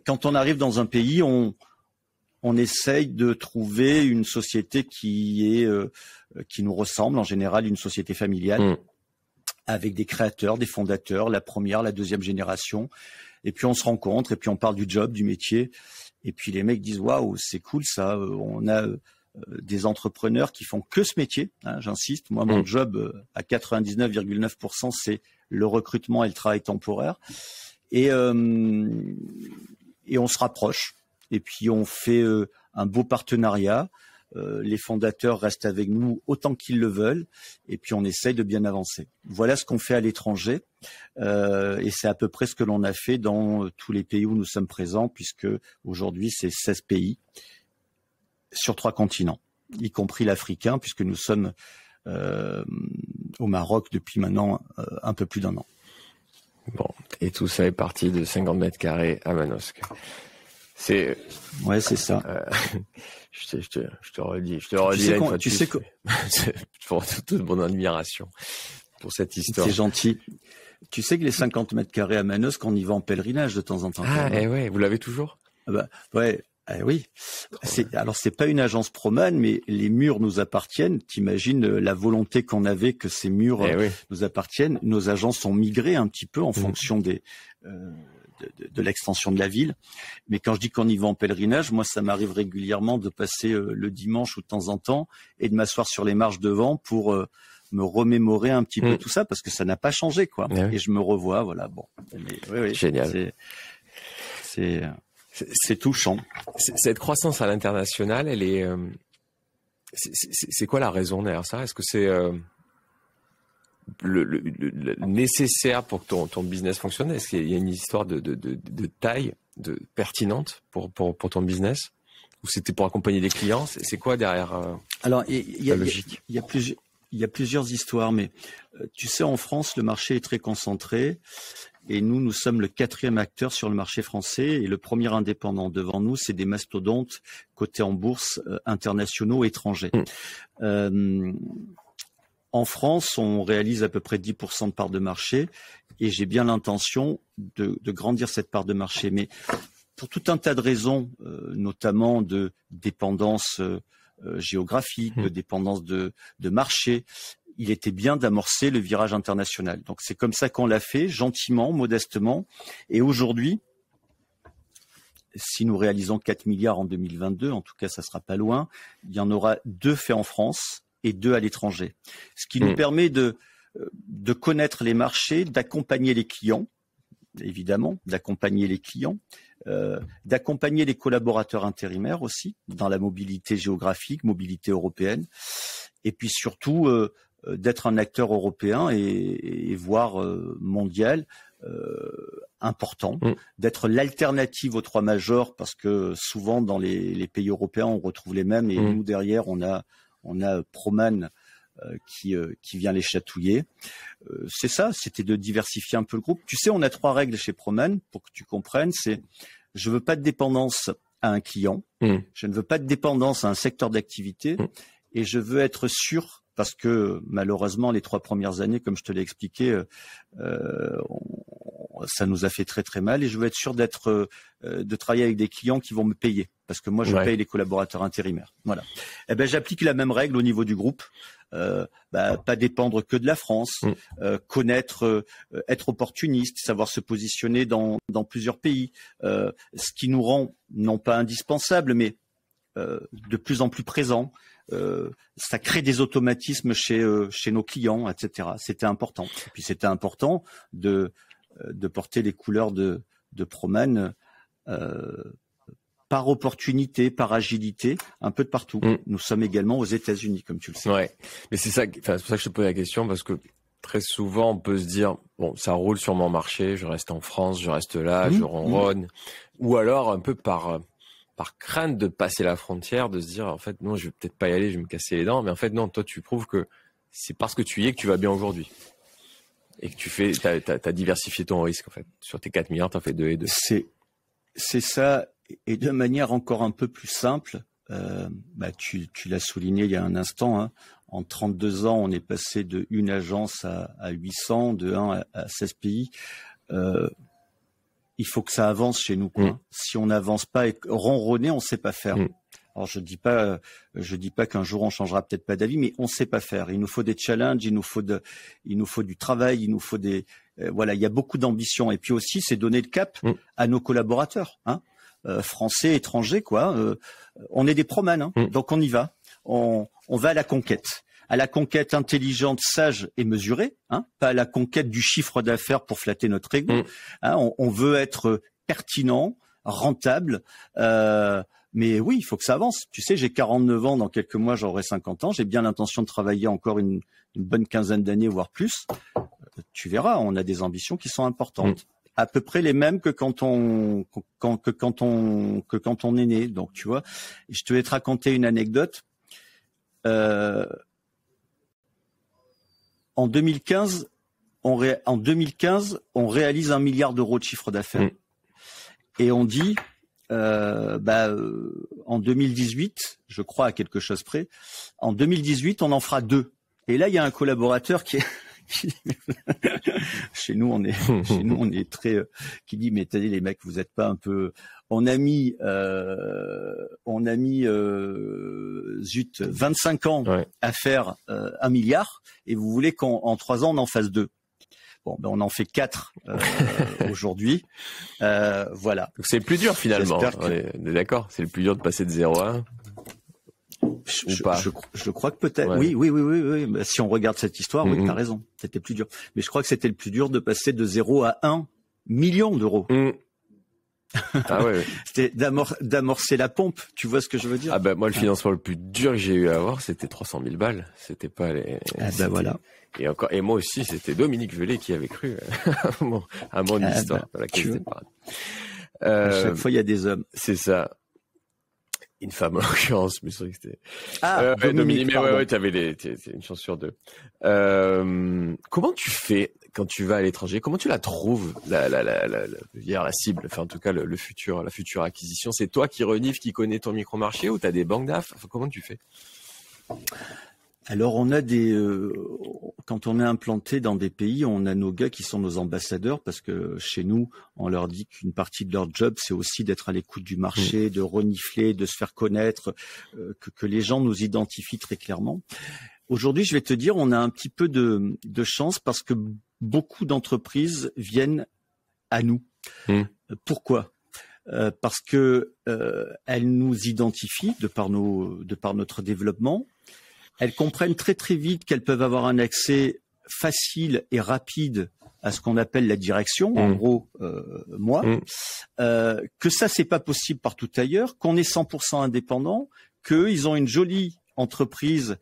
B: quand on arrive dans un pays, on essaye de trouver une société qui nous ressemble, en général une société familiale, avec des créateurs, des fondateurs, la première, la deuxième génération. Et puis on se rencontre, et puis on parle du job, du métier. Et puis les mecs disent waouh, c'est cool ça. On a des entrepreneurs qui font que ce métier. Hein, j'insiste. Moi, mon job à 99,9%, c'est le recrutement et le travail temporaire. Et on se rapproche. Et puis on fait un beau partenariat. Les fondateurs restent avec nous autant qu'ils le veulent. Et puis on essaye de bien avancer. Voilà ce qu'on fait à l'étranger. Et c'est à peu près ce que l'on a fait dans tous les pays où nous sommes présents, puisque aujourd'hui c'est 16 pays sur 3 continents, y compris l'africain, puisque nous sommes au Maroc depuis maintenant un peu plus d'1 an.
A: Bon, et tout ça est parti de 50 mètres carrés à Manosque. C'est
B: ça.
A: Je te redis tu sais pour toute mon admiration pour cette histoire.
B: C'est gentil. Tu sais que les 50 mètres carrés à Manosque, on y va en pèlerinage de temps en temps.
A: Vous l'avez toujours?
B: Oui. Alors c'est pas une agence Proman, mais les murs nous appartiennent. T'imagines la volonté qu'on avait que ces murs nous appartiennent. Nos agences ont migré un petit peu en fonction de l'extension de la ville. Mais quand je dis qu'on y va en pèlerinage, moi ça m'arrive régulièrement de passer le dimanche ou de temps en temps et de m'asseoir sur les marches devant pour me remémorer un petit peu tout ça, parce que ça n'a pas changé, quoi. Et je me revois, voilà. Bon, mais,
A: génial.
B: C'est touchant.
A: Cette croissance à l'international, elle est. C'est quoi la raison derrière ça? Est-ce que c'est le nécessaire pour que ton business fonctionne? Est-ce qu'il y a une histoire de taille pertinente pour ton business, ou c'était pour accompagner des clients? C'est quoi derrière
B: Alors,
A: la logique?
B: Il y a plusieurs histoires, mais tu sais, en France, le marché est très concentré, et nous sommes le 4e acteur sur le marché français, et le premier indépendant devant nous, c'est des mastodontes cotés en bourse, internationaux, étrangers. En France, on réalise à peu près 10% de part de marché, et j'ai bien l'intention de grandir cette part de marché. Mais pour tout un tas de raisons, notamment de dépendance géographique, de dépendance de marché, il était bien d'amorcer le virage international. Donc c'est comme ça qu'on l'a fait, gentiment, modestement. Et aujourd'hui, si nous réalisons 4 milliards en 2022, en tout cas ça sera pas loin, il y en aura 2 faits en France et 2 à l'étranger. Ce qui nous permet de connaître les marchés, d'accompagner les clients, évidemment, d'accompagner les clients, d'accompagner les collaborateurs intérimaires aussi dans la mobilité géographique, mobilité européenne, et puis surtout d'être un acteur européen et voire mondial important, d'être l'alternative aux trois majors, parce que souvent dans les pays européens on retrouve les mêmes, et nous derrière on a Proman qui vient les chatouiller. C'est ça, c'était de diversifier un peu le groupe. Tu sais, on a 3 règles chez Proman pour que tu comprennes. C'est, je veux pas de dépendance à un client, je ne veux pas de dépendance à un secteur d'activité, et je veux être sûr, parce que malheureusement les 3 premières années, comme je te l'ai expliqué, ça nous a fait très très mal, et je veux être sûr de travailler avec des clients qui vont me payer, parce que moi je paye les collaborateurs intérimaires. Voilà. Eh ben j'applique la même règle au niveau du groupe. Pas dépendre que de la France, connaître, être opportuniste, savoir se positionner dans plusieurs pays, ce qui nous rend non pas indispensable, mais de plus en plus présent. Ça crée des automatismes chez nos clients, etc. C'était important. Et puis c'était important de porter les couleurs de Proman par opportunité, par agilité, un peu de partout. Nous sommes également aux États-Unis, comme tu le sais.
A: Ouais, mais c'est ça, c'est pour ça que je te pose la question, parce que très souvent on peut se dire bon, ça roule sur mon marché, je reste en France, je reste là, je ronronne, ou alors un peu par crainte de passer la frontière, de se dire en fait non, je vais peut-être pas y aller, je vais me casser les dents, mais en fait non, toi tu prouves que c'est parce que tu y es que tu vas bien aujourd'hui. Et que t'as diversifié ton risque, en fait. Sur tes 4 milliards, t'en fais 2 et 2.
B: C'est ça. Et de manière encore un peu plus simple, tu l'as souligné il y a un instant, hein, en 32 ans, on est passé de une agence à 800, de 1 à 16 pays. Il faut que ça avance chez nous, quoi. Si on n'avance pas et ronronner, on sait pas faire. Alors je dis pas qu'un jour on changera peut-être pas d'avis, mais on sait pas faire. Il nous faut des challenges, il nous faut du travail, il nous faut il y a beaucoup d'ambition. Et puis aussi, c'est donner le cap à nos collaborateurs, hein, français, étrangers, quoi. On est des Proman, hein, donc on y va. On va à la conquête intelligente, sage et mesurée, hein, pas à la conquête du chiffre d'affaires pour flatter notre ego. Hein, on veut être pertinent, rentable. Mais oui, il faut que ça avance. Tu sais, j'ai 49 ans, dans quelques mois, j'aurai 50 ans. J'ai bien l'intention de travailler encore une bonne quinzaine d'années, voire plus. Tu verras, on a des ambitions qui sont importantes. À peu près les mêmes que quand on est né. Donc, tu vois, je te vais te raconter une anecdote. En 2015, on réalise 1 milliard d'euros de chiffre d'affaires. Et on dit, en 2018, je crois à quelque chose près, en 2018, on en fera 2. Et là, il y a un collaborateur qui chez nous, on est très, qui dit, mais attendez les mecs, vous êtes pas un peu, on a mis 25 ans à faire 1 milliard, et vous voulez qu'en 3 ans, on en fasse 2. Bon, on en fait 4 aujourd'hui. Voilà.
A: Donc c'est le plus dur finalement. On est d'accord, c'est le plus dur de passer de 0 à 1.
B: Je crois que peut-être. Ouais. Oui. Bah, si on regarde cette histoire, oui, t'as raison. C'était plus dur. Mais je crois que c'était le plus dur de passer de 0 à 1 million d'euros.
A: Ah ouais.
B: C'était d'amorcer la pompe. Tu vois ce que je veux dire?
A: Ah ben moi, le financement le plus dur que j'ai eu à avoir, c'était 300 000 balles. C'était pas les.
B: Voilà.
A: Et moi aussi, c'était Dominique Velay qui avait cru à mon histoire. Voilà,
B: à chaque fois, il y a des hommes.
A: C'est ça. Une femme en l'occurrence, mais c'est vrai que c'était.
B: Dominique.
A: Mais ouais, t'avais une chance sur 2. Comment tu fais quand tu vas à l'étranger? Comment tu la trouves, la cible, enfin en tout cas la future acquisition? C'est toi qui renifles, qui connais ton micro-marché, ou t'as des banques d'AF? Enfin, comment tu fais?
B: Alors on a quand on est implanté dans des pays, on a nos gars qui sont nos ambassadeurs, parce que chez nous, on leur dit qu'une partie de leur job, c'est aussi d'être à l'écoute du marché, de renifler, de se faire connaître, que les gens nous identifient très clairement. Aujourd'hui, je vais te dire, on a un petit peu de chance, parce que beaucoup d'entreprises viennent à nous. Pourquoi? Parce que elles nous identifient de par notre développement. Elles comprennent très très vite qu'elles peuvent avoir un accès facile et rapide à ce qu'on appelle la direction, en gros moi, que ça c'est pas possible partout ailleurs, qu'on est 100% indépendant, qu'ils ont une jolie entreprise,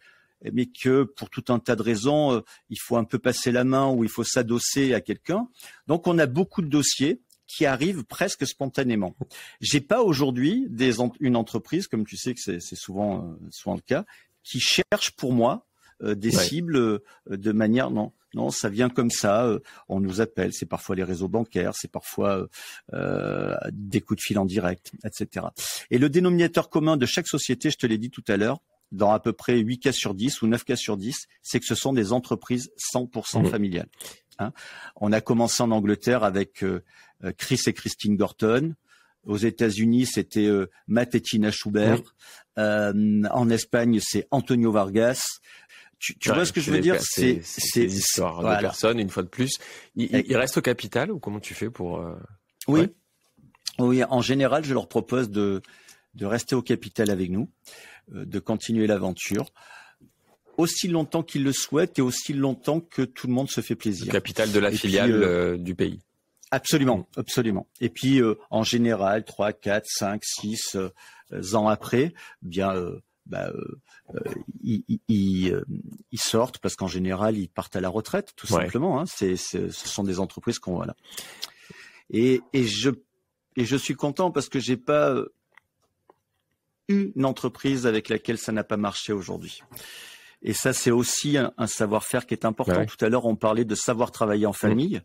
B: mais que pour tout un tas de raisons, il faut un peu passer la main ou il faut s'adosser à quelqu'un. Donc on a beaucoup de dossiers qui arrivent presque spontanément. J'ai pas aujourd'hui une entreprise, comme tu sais que c'est souvent le cas, qui cherche pour moi des cibles de manière non, ça vient comme ça. On nous appelle, c'est parfois les réseaux bancaires, c'est parfois des coups de fil en direct, etc. Et le dénominateur commun de chaque société, je te l'ai dit tout à l'heure, dans à peu près 8 cas sur 10 ou 9 cas sur 10, c'est que ce sont des entreprises 100% familiales. Hein. On a commencé en Angleterre avec Chris et Christine Gorton. Aux États-Unis, c'était Matt et Tina Schubert. En Espagne, c'est Antonio Vargas. Tu vois ce que je veux dire?
A: C'est des histoires de personnes, une fois de plus. Il reste au capital ou comment tu fais pour...
B: Oui. Oui, en général, je leur propose de rester au capital avec nous, de continuer l'aventure, aussi longtemps qu'ils le souhaitent et aussi longtemps que tout le monde se fait plaisir.
A: Le capital de la filiale du pays.
B: Absolument, absolument. Et puis, en général, 3, 4, 5, 6 ans après, ils sortent parce qu'en général, ils partent à la retraite, tout simplement. Hein. Ce sont des entreprises qu'on voilà. Et je suis content parce que j'ai pas une entreprise avec laquelle ça n'a pas marché aujourd'hui. Et ça, c'est aussi un savoir-faire qui est important. Tout à l'heure, on parlait de savoir travailler en famille.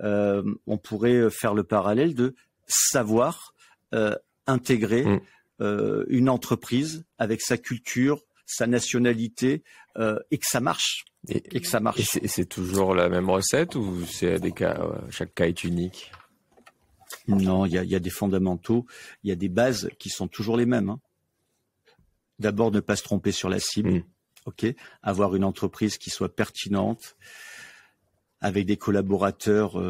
B: On pourrait faire le parallèle de savoir intégrer une entreprise avec sa culture, sa nationalité, et que ça marche. Et
A: c'est toujours la même recette ou c'est des cas, chaque cas est unique?
B: Non, il y a des fondamentaux, il y a des bases qui sont toujours les mêmes. Hein. D'abord, ne pas se tromper sur la cible. Avoir une entreprise qui soit pertinente, avec des collaborateurs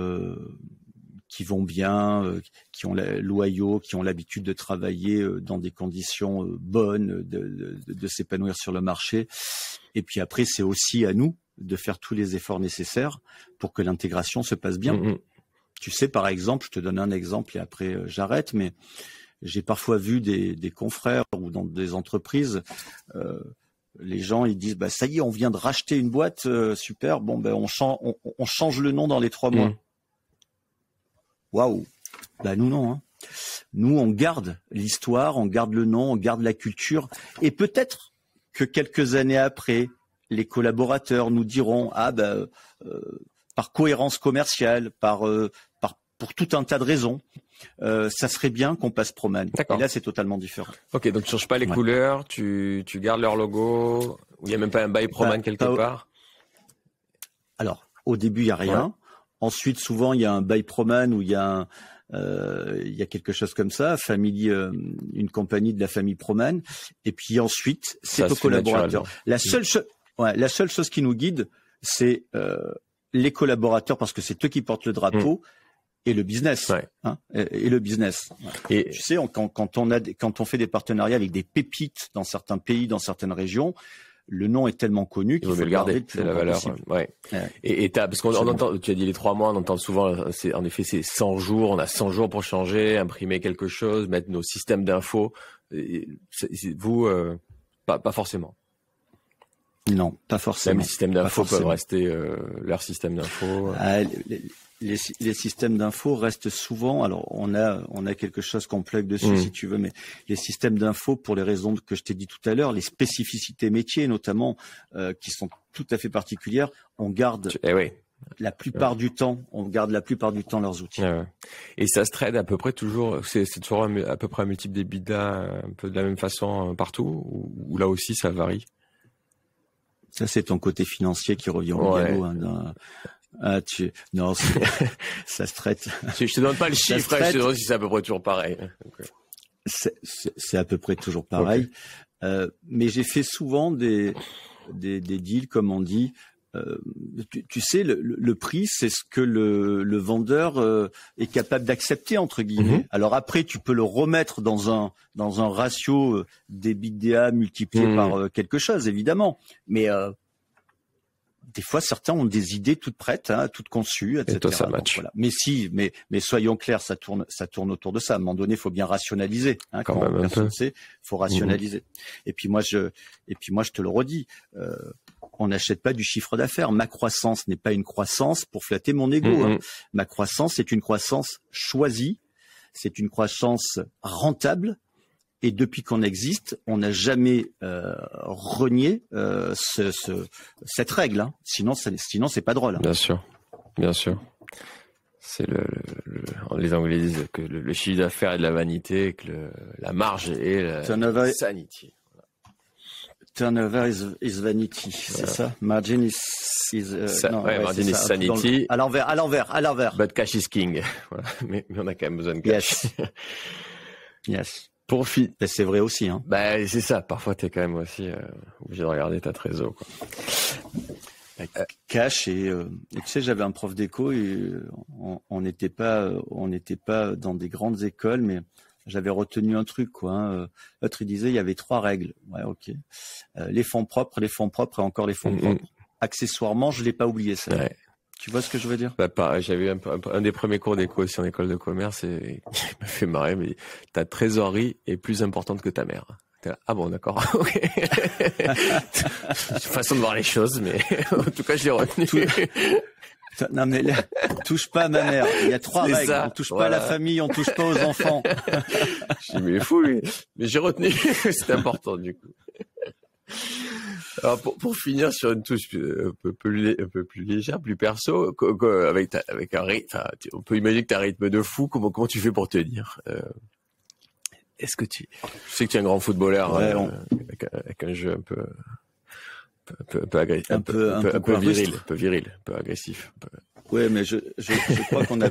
B: qui vont bien, qui ont loyaux, qui ont l'habitude de travailler dans des conditions bonnes, de s'épanouir sur le marché. Et puis après, c'est aussi à nous de faire tous les efforts nécessaires pour que l'intégration se passe bien. Tu sais, par exemple, je te donne un exemple et après j'arrête, mais j'ai parfois vu des confrères ou dans des entreprises, les gens ils disent ça y est, on vient de racheter une boîte, super, on change le nom dans les 3 mois. Waouh. Nous non. Hein. Nous on garde l'histoire, on garde le nom, on garde la culture et peut-être que quelques années après, les collaborateurs nous diront par cohérence commerciale, pour tout un tas de raisons, ça serait bien qu'on passe Proman. Et là, c'est totalement différent.
A: Ok, donc tu changes pas les couleurs, tu gardes leur logo, il n'y a même pas un bail Proman quelque part?
B: Alors, au début, il n'y a rien. Ensuite, souvent, il y a un bail Proman où il y a quelque chose comme ça, une compagnie de la famille Proman. Et puis ensuite, c'est aux collaborateurs. La seule chose qui nous guide, c'est les collaborateurs parce que c'est eux qui portent le drapeau. Et le business, et le business. Et tu sais, quand on fait des partenariats avec des pépites dans certains pays, dans certaines régions, le nom est tellement connu qu'il faut le garder.
A: C'est la valeur. Et parce qu'on entend, tu as dit les 3 mois, on entend souvent, en effet, c'est 100 jours, on a 100 jours pour changer, imprimer quelque chose, mettre nos systèmes d'infos. Vous, pas forcément.
B: Non, pas forcément.
A: Même les systèmes d'infos peuvent rester leur système d'infos.
B: Les systèmes d'infos restent souvent. Alors on a quelque chose qu'on plug dessus si tu veux, mais les systèmes d'infos, pour les raisons que je t'ai dit tout à l'heure, les spécificités métiers notamment, qui sont tout à fait particulières, on garde la plupart du temps, leurs outils.
A: Et ça se trade à peu près toujours. C'est toujours à peu près un multiple d'EBITDA un peu de la même façon partout, ou là aussi ça varie.
B: Ça c'est ton côté financier qui revient au galop. Non, ça se traite.
A: Je te donne pas le chiffre, je te demande si c'est à peu près toujours pareil.
B: C'est à peu près toujours pareil. Mais j'ai fait souvent des deals, comme on dit. Tu sais, le prix, c'est ce que le vendeur est capable d'accepter, entre guillemets. Alors après, tu peux le remettre dans un ratio d'EBITDA multiplié par quelque chose, évidemment. Mais des fois, certains ont des idées toutes prêtes, toutes conçues, etc.
A: Et toi, ça match.
B: Donc, voilà. Mais soyons clairs, ça tourne autour de ça. À un moment donné, il faut bien rationaliser. Quand
A: même
B: personne ne sait, faut rationaliser. Et puis moi, je te le redis. On n'achète pas du chiffre d'affaires. Ma croissance n'est pas une croissance pour flatter mon ego. Ma croissance est une croissance choisie. C'est une croissance rentable. Et depuis qu'on existe, on n'a jamais renié cette règle. Sinon, c'est pas drôle.
A: Bien sûr. C'est les Anglais disent que le chiffre d'affaires est de la vanité, que la marge est la sanity.
B: Turnover is vanity, c'est ça. Margin is
A: margin is sanity.
B: À l'envers.
A: But cash is king. Voilà. Mais on a quand même besoin de cash.
B: Yes.
A: C'est
B: vrai aussi.
A: C'est ça. Parfois, t'es quand même aussi obligé de regarder ta trésor.
B: Cash et tu sais, j'avais un prof d'éco et on n'était pas dans des grandes écoles, mais j'avais retenu un truc L'autre il disait il y avait 3 règles. Ouais, ok. Les fonds propres et encore les fonds propres. Accessoirement, je l'ai pas oublié ça. Ouais. Tu vois ce que je veux dire?
A: J'avais un des premiers cours d'éco aussi en école de commerce et il m'a fait marrer, mais ta trésorerie est plus importante que ta mère. Ah bon, d'accord. Ok. Façon de voir les choses, mais en tout cas, je l'ai retenu.
B: Non mais là, touche pas à ma mère. Il y a 3 règles. On touche pas à la famille, on touche pas aux enfants.
A: Je dis mais il est fou lui. Mais j'ai retenu. C'est important du coup. Alors pour finir sur une touche un peu plus légère, plus perso, avec un rythme, on peut imaginer que tu as un rythme de fou. Comment tu fais pour tenir? Est-ce que je sais que tu es un grand footballeur avec un jeu un peu agressif, un peu viril, un peu agressif.
B: Ouais, mais je crois qu'on a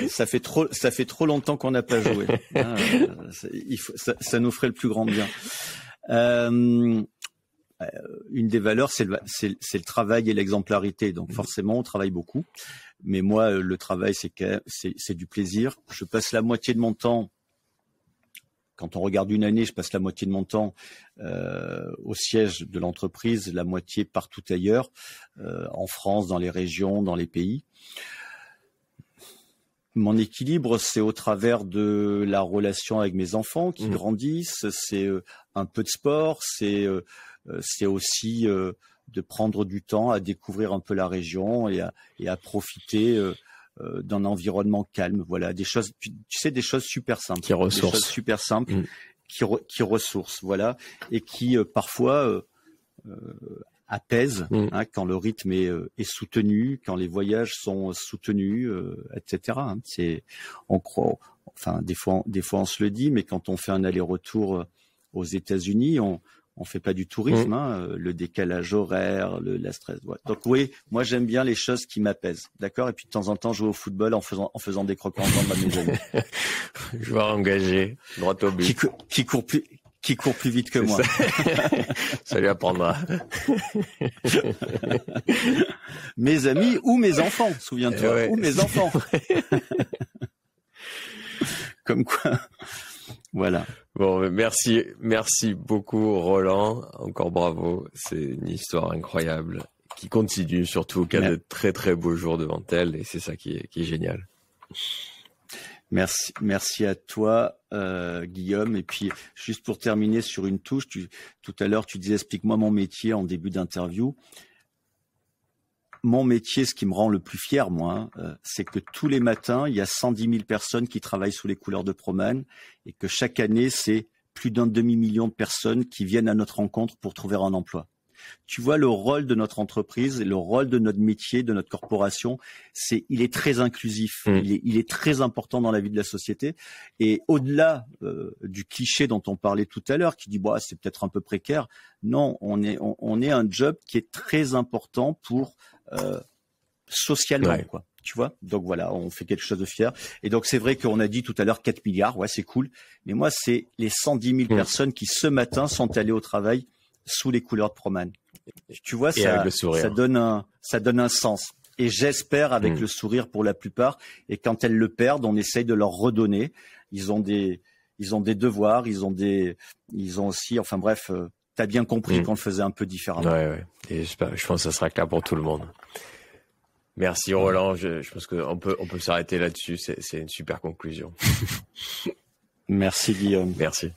B: ça fait trop longtemps qu'on n'a pas joué. Ça nous ferait le plus grand bien. Une des valeurs, c'est le travail et l'exemplarité. Donc forcément, on travaille beaucoup. Mais moi, le travail, c'est du plaisir. Je passe la moitié de mon temps. Quand on regarde une année, je passe la moitié de mon temps au siège de l'entreprise, la moitié partout ailleurs, en France, dans les régions, dans les pays. Mon équilibre, c'est au travers de la relation avec mes enfants qui grandissent, c'est un peu de sport, c'est aussi de prendre du temps à découvrir un peu la région et à profiter d'un environnement calme. Voilà, des choses, tu sais, des choses super simples.
A: Qui ressourcent.
B: Des choses super simples, qui ressourcent, voilà, et qui parfois apaisent quand le rythme est soutenu, quand les voyages sont soutenus, etc. On croit, enfin des fois on se le dit, mais quand on fait un aller-retour aux États-Unis, on fait pas du tourisme, le décalage horaire, la stress. Ouais. Donc oui, moi j'aime bien les choses qui m'apaisent, d'accord. Et puis de temps en temps jouer au football en faisant des croquants à mes amis.
A: Joueur engagé, droit au but.
B: Qui court plus vite que moi.
A: Ça lui apprendra.
B: Mes amis ou mes enfants, souviens-toi, ou mes enfants. Comme quoi. Voilà.
A: Bon, merci beaucoup Roland. Encore bravo. C'est une histoire incroyable qui continue, surtout qu'il y a de très très beaux jours devant elle et c'est ça qui est génial.
B: Merci à toi, Guillaume. Et puis, juste pour terminer sur une touche, tout à l'heure, tu disais, explique-moi mon métier en début d'interview. Mon métier, ce qui me rend le plus fier, moi, c'est que tous les matins, il y a 110 000 personnes qui travaillent sous les couleurs de Proman et que chaque année, c'est plus d'1 demi-million de personnes qui viennent à notre rencontre pour trouver un emploi. Tu vois, le rôle de notre entreprise, le rôle de notre métier, de notre corporation, il est très inclusif, il est très important dans la vie de la société. Et au-delà du cliché dont on parlait tout à l'heure, qui dit bah c'est peut-être un peu précaire, non, on est un job qui est très important pour socialement, quoi. Tu vois, donc voilà, on fait quelque chose de fier. Et donc c'est vrai qu'on a dit tout à l'heure 4 milliards, ouais c'est cool. Mais moi c'est les 110 000 personnes qui ce matin sont allées au travail sous les couleurs de Proman. Tu vois, ça donne un sens. Et j'espère avec le sourire pour la plupart. Et quand elles le perdent, on essaye de leur redonner. Ils ont des devoirs, ils ont aussi, enfin bref, as bien compris qu'on le faisait un peu différemment.
A: Ouais. Et je pense que ça sera clair pour tout le monde. Merci Roland, je pense qu'on peut s'arrêter là-dessus, c'est une super conclusion.
B: Merci Guillaume.
A: Merci.